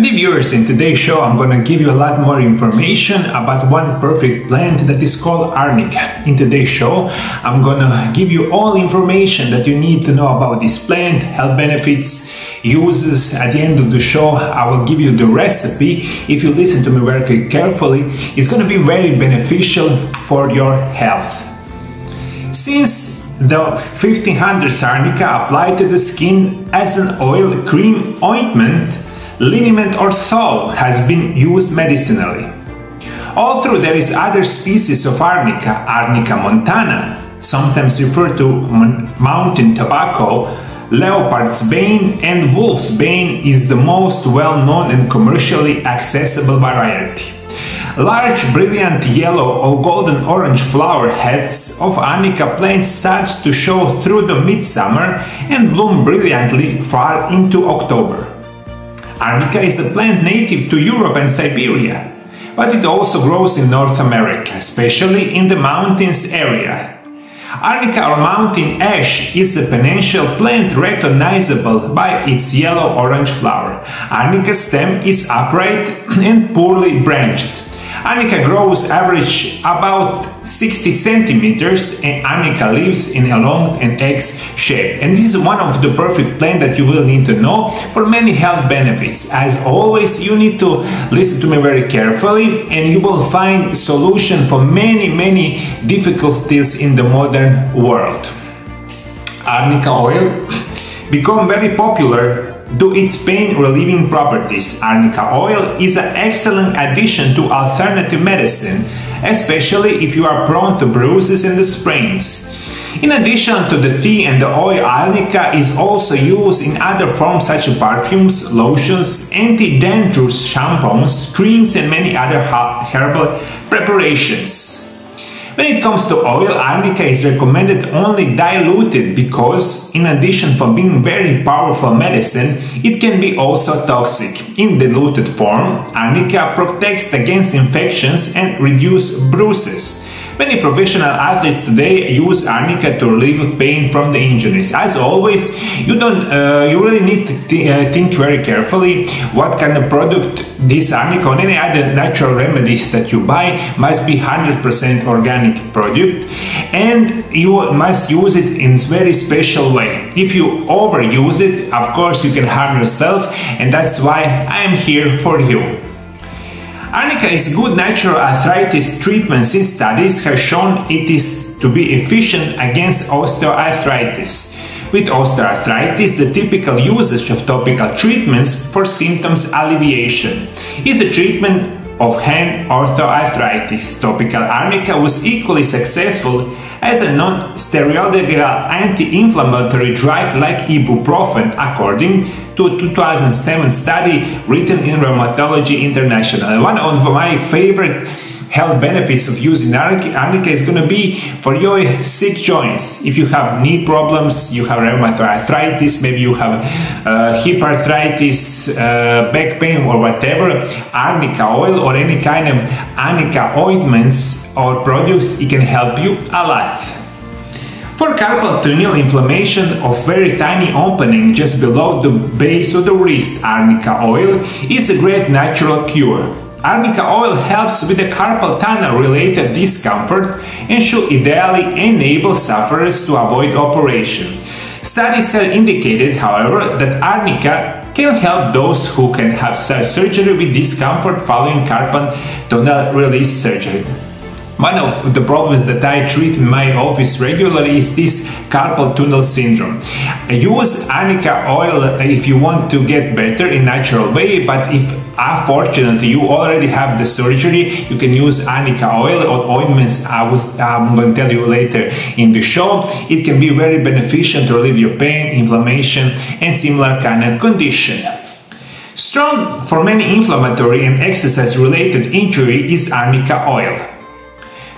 Dear viewers, in today's show I'm gonna give you a lot more information about one perfect plant that is called arnica. In today's show I'm gonna give you all information that you need to know about this plant, health benefits, uses. At the end of the show I will give you the recipe. If you listen to me very carefully, it's gonna be very beneficial for your health. Since the 1500s, arnica applied to the skin as an oil, cream, ointment, liniment or salve has been used medicinally. Although there is other species of arnica, Arnica montana, sometimes referred to mountain tobacco, leopard's bane and wolf's bane is the most well-known and commercially accessible variety. Large, brilliant yellow or golden orange flower heads of arnica plant starts to show through the midsummer and bloom brilliantly far into October. Arnica is a plant native to Europe and Siberia, but it also grows in North America, especially in the mountains area. Arnica or mountain ash is a perennial plant recognizable by its yellow-orange flower. Arnica's stem is upright and poorly branched. Arnica grows average about 60 centimeters and arnica lives in a long and X shape. And this is one of the perfect plants that you will need to know for many health benefits. As always, you need to listen to me very carefully and you will find solution for many difficulties in the modern world. Arnica oil become very popular due to its pain-relieving properties. Arnica oil is an excellent addition to alternative medicine, especially if you are prone to bruises and sprains. In addition to the tea and the oil, arnica is also used in other forms such as perfumes, lotions, anti-dandruff shampoos, creams and many other herbal preparations. When it comes to oil, arnica is recommended only diluted because, in addition to being very powerful medicine, it can be also toxic. In diluted form, arnica protects against infections and reduces bruises. Many professional athletes today use arnica to relieve pain from the injuries. As always, you really need to think very carefully what kind of product this arnica or any other natural remedies that you buy must be 100% organic product, and you must use it in a very special way. If you overuse it, of course you can harm yourself, and that's why I am here for you. Arnica is good natural arthritis treatment since studies have shown it is to be efficient against osteoarthritis. With osteoarthritis, the typical usage of topical treatments for symptoms alleviation is the treatment of hand osteoarthritis. Topical arnica was equally successful as a non-steroidal anti-inflammatory drug like ibuprofen, according to a 2007 study written in Rheumatology International. One of my favorite health benefits of using arnica is going to be for your sick joints. If you have knee problems, you have rheumatoid arthritis, maybe you have hip arthritis, back pain or whatever, arnica oil or any kind of arnica ointments or products, it can help you a lot. For carpal tunnel inflammation of very tiny opening just below the base of the wrist, arnica oil is a great natural cure. Arnica oil helps with the carpal tunnel related discomfort and should ideally enable sufferers to avoid operation. Studies have indicated, however, that arnica can help those who can have surgery with discomfort following carpal tunnel release surgery. One of the problems that I treat in my office regularly is this carpal tunnel syndrome. Use arnica oil if you want to get better in natural way, but if unfortunately you already have the surgery, you can use arnica oil or ointments I'm going to tell you later in the show. It can be very beneficial to relieve your pain, inflammation and similar kind of condition. Strong for many inflammatory and exercise related injury is arnica oil.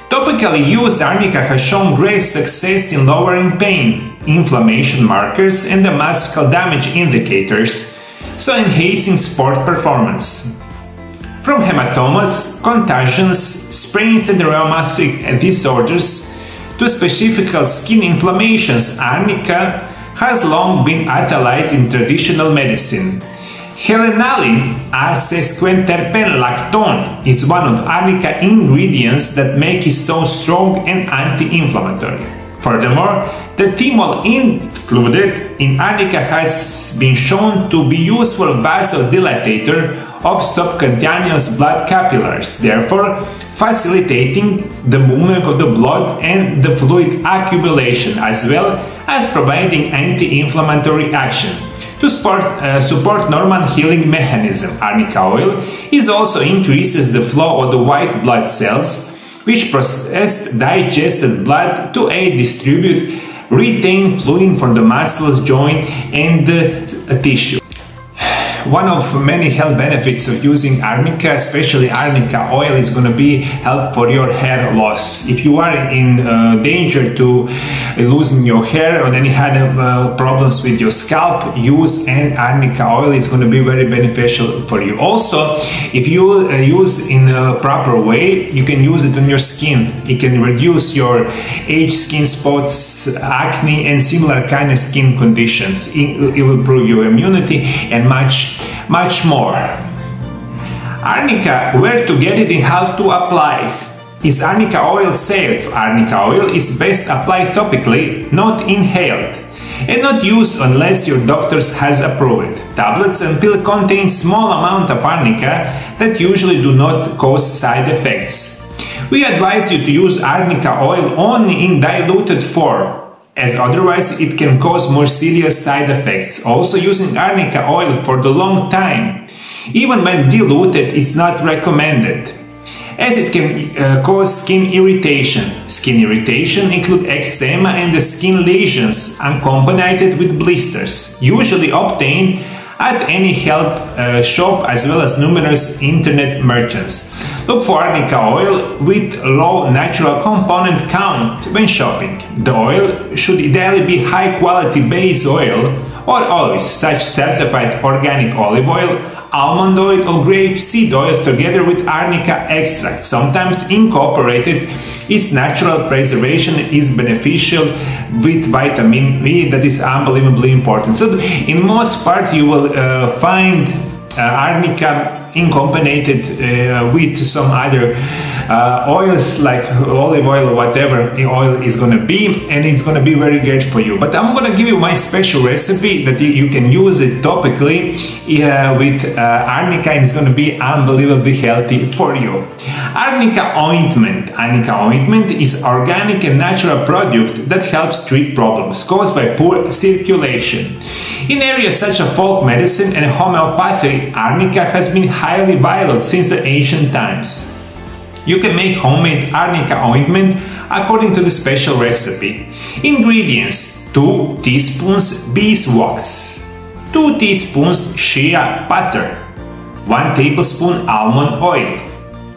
Topically used arnica has shown great success in lowering pain, inflammation markers and the muscle damage indicators, so enhancing sport performance. From hematomas, contusions, sprains and rheumatic disorders to specific skin inflammations, arnica has long been utilized in traditional medicine. Helenalin sesquiterpenlactone is one of arnica ingredients that make it so strong and anti-inflammatory. Furthermore, the thymol included in arnica has been shown to be useful vasodilatator of subcutaneous blood capillaries, therefore facilitating the movement of the blood and the fluid accumulation, as well as providing anti-inflammatory action. To support normal healing mechanism, arnica oil also increases the flow of the white blood cells, which process digested blood to aid distribute retained fluid from the muscles, joint, and tissue. One of many health benefits of using arnica, especially arnica oil, is going to be help for your hair loss. If you are in danger to losing your hair or any kind of problems with your scalp, use arnica oil is going to be very beneficial for you. Also, if you use in a proper way, you can use it on your skin. It can reduce your age, skin spots, acne, and similar kind of skin conditions. It will improve your immunity and much more. Arnica, where to get it and how to apply. Is arnica oil safe? Arnica oil is best applied topically, not inhaled, and not used unless your doctor has approved it. Tablets and pill contain small amount of arnica that usually do not cause side effects. We advise you to use arnica oil only in diluted form, as otherwise it can cause more serious side effects. Also, using arnica oil for the long time, even when diluted, is not recommended, as it can cause skin irritation. Skin irritation include eczema and the skin lesions accompanied with blisters, usually obtained at any health shop as well as numerous internet merchants. Look for arnica oil with low natural component count when shopping. The oil should ideally be high quality base oil or olives, such certified organic olive oil, almond oil or grapeseed oil together with arnica extract. Sometimes incorporated, its natural preservation is beneficial with vitamin E that is unbelievably important. So in most part you will find arnica accompanied with some other oils like olive oil or whatever oil is going to be, and it's going to be very great for you. But I'm going to give you my special recipe that you can use it topically with arnica, and it's going to be unbelievably healthy for you. Arnica ointment. Arnica ointment is organic and natural product that helps treat problems caused by poor circulation. In areas such as folk medicine and homeopathy, arnica has been highly valued since the ancient times. You can make homemade arnica ointment according to the special recipe. Ingredients: 2 teaspoons beeswax, 2 teaspoons shea butter, 1 tablespoon almond oil,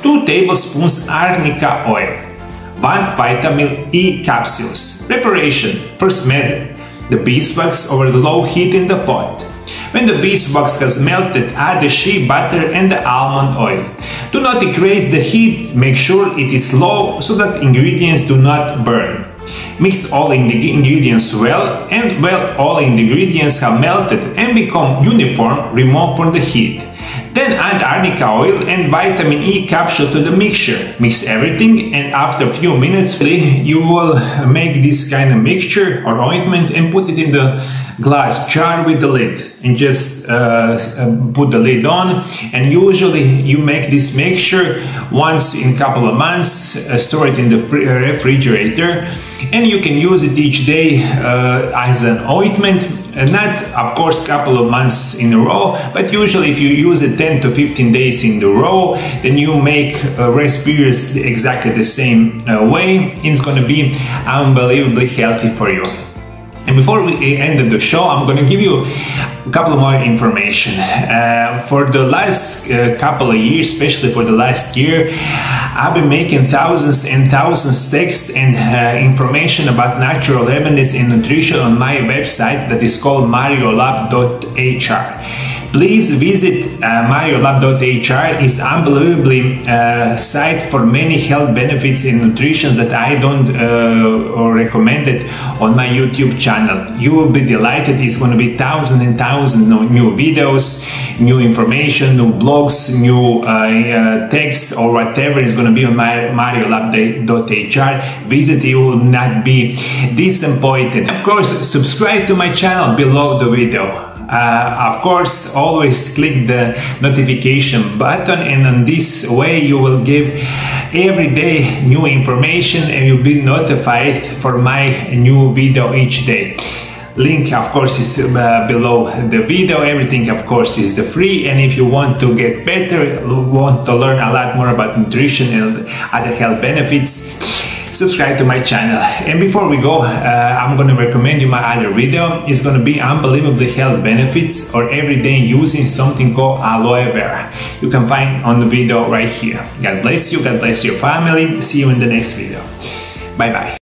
2 tablespoons arnica oil, 1 vitamin E capsules. Preparation: first method. The beeswax over the low heat in the pot. When the beeswax has melted, add the shea butter and the almond oil. Do not increase the heat, make sure it is low so that ingredients do not burn. Mix all ingredients well, and when all ingredients have melted and become uniform, remove from the heat. Then add arnica oil and vitamin E capsule to the mixture. Mix everything, and after a few minutes you will make this kind of mixture or ointment and put it in the glass jar with the lid, and just put the lid on. And usually you make this mixture once in a couple of months, store it in the refrigerator, and you can use it each day as an ointment. Not, of course, couple of months in a row, but usually if you use it 10 to 15 days in a row, then you make rest periods exactly the same way. It's going to be unbelievably healthy for you. And before we end the show, I'm going to give you a couple more information. For the last couple of years, especially for the last year, I've been making thousands and thousands texts and information about natural remedies and nutrition on my website that is called mariolab.hr. Please visit mariolab.hr. It's unbelievably site for many health benefits in nutrition that I don't recommend it on my YouTube channel. You will be delighted. It's going to be thousands and thousands of new videos, new information, new blogs, new texts, or whatever is going to be on my mariolab.hr. Visit, you will not be disappointed. Of course, subscribe to my channel below the video. Of course, always click the notification button, and in this way you will give every day new information and you'll be notified for my new video each day. Link, of course, is below the video. Everything, of course, is the free. And if you want to get better, want to learn a lot more about nutrition and other health benefits, subscribe to my channel. And before we go, I'm going to recommend you my other video. It's going to be unbelievably health benefits or everyday using something called aloe vera. You can find on the video right here. God bless you. God bless your family. See you in the next video. Bye bye.